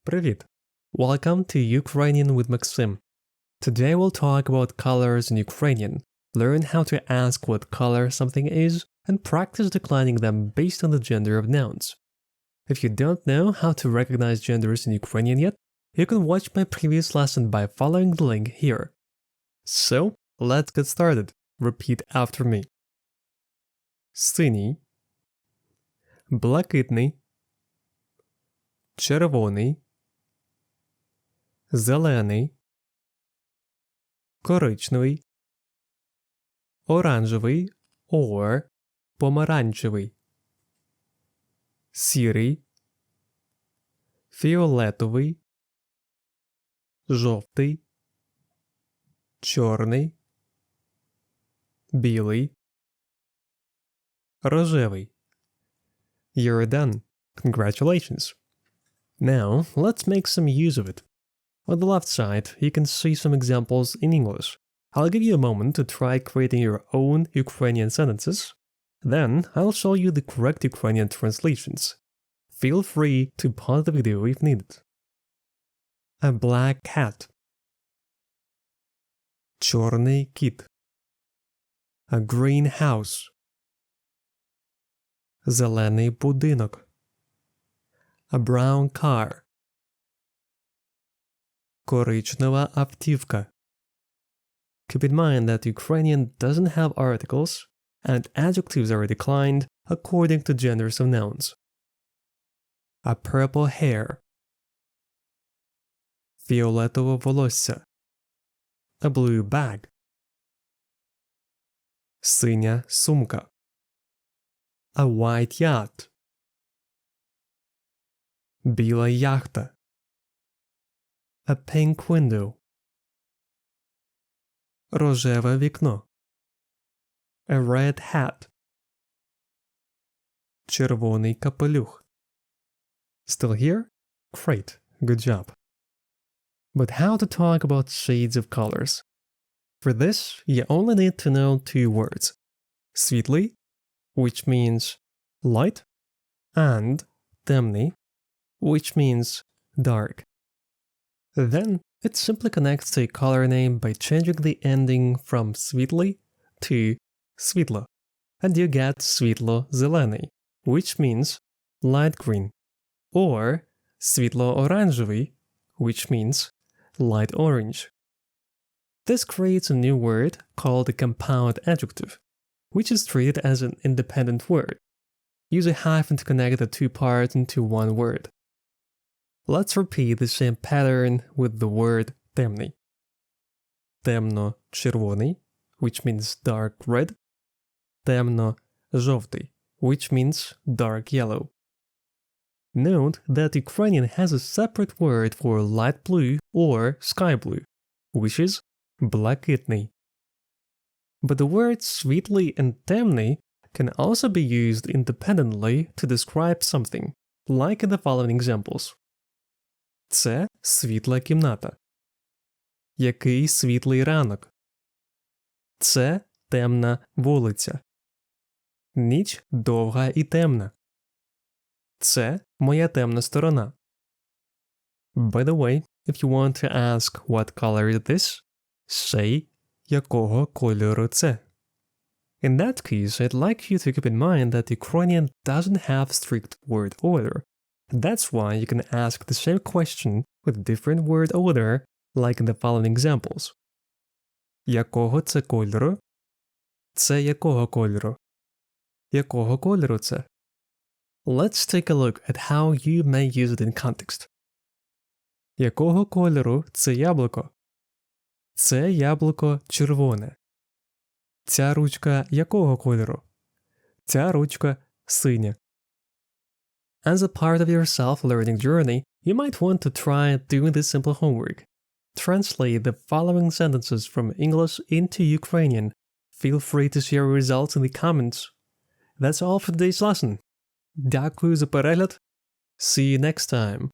Привіт! Welcome to Ukrainian with Maksym. Today we'll talk about colors in Ukrainian, learn how to ask what color something is, and practice declining them based on the gender of nouns. If you don't know how to recognize genders in Ukrainian yet, you can watch my previous lesson by following the link here. So, let's get started. Repeat after me. Синій, блакитний, червоний, зелений, коричневий, оранжевий or помаранчевий, сірий, фіолетовий, жовтий, чорний, білий, рожевий. You're done. Congratulations. Now, let's make some use of it. On the left side, you can see some examples in English. I'll give you a moment to try creating your own Ukrainian sentences. Then, I'll show you the correct Ukrainian translations. Feel free to pause the video if needed. A black cat. Чорний кіт. A green house. Зелений будинок. A brown car. Коричнева автівка. Keep in mind that Ukrainian doesn't have articles, and adjectives are declined according to genders of nouns. A purple hair. Фіолетове волосся. A blue bag. Синя сумка. A white yacht. Біла яхта. A pink window. Рожеве вікно. A red hat. Червоний капелюх. Still here? Great, good job. But how to talk about shades of colors? For this, you only need to know two words. Світлий, which means light, and темний, which means dark. Then, it simply connects to a color name by changing the ending from світлий to світло, and you get світло-зелений, which means light green, or світло-оранжевий, which means light orange. This creates a new word called a compound adjective, which is treated as an independent word. Use a hyphen to connect the two parts into one word. Let's repeat the same pattern with the word темний. Темно-червоний, which means dark red. Темно-жовтий, which means dark yellow. Note that Ukrainian has a separate word for light blue or sky blue, which is блакитний. But the words світлий and темний can also be used independently to describe something, like in the following examples. Це світла кімната. Який світлий ранок. Це темна вулиця. Ніч довга і темна. Це моя темна сторона. By the way, if you want to ask what color is this, say якого кольору це. In that case, I'd like you to keep in mind that Ukrainian doesn't have strict word order. That's why you can ask the same question with different word order, like in the following examples. Якого це кольору? Це якого кольору? Якого кольору це? Let's take a look at how you may use it in context. Якого кольору це яблуко? Це яблуко червоне. Ця ручка якого кольору? Ця ручка синя. As a part of your self-learning journey, you might want to try doing this simple homework. Translate the following sentences from English into Ukrainian. Feel free to share results in the comments. That's all for today's lesson. Дякую за перегляд. See you next time.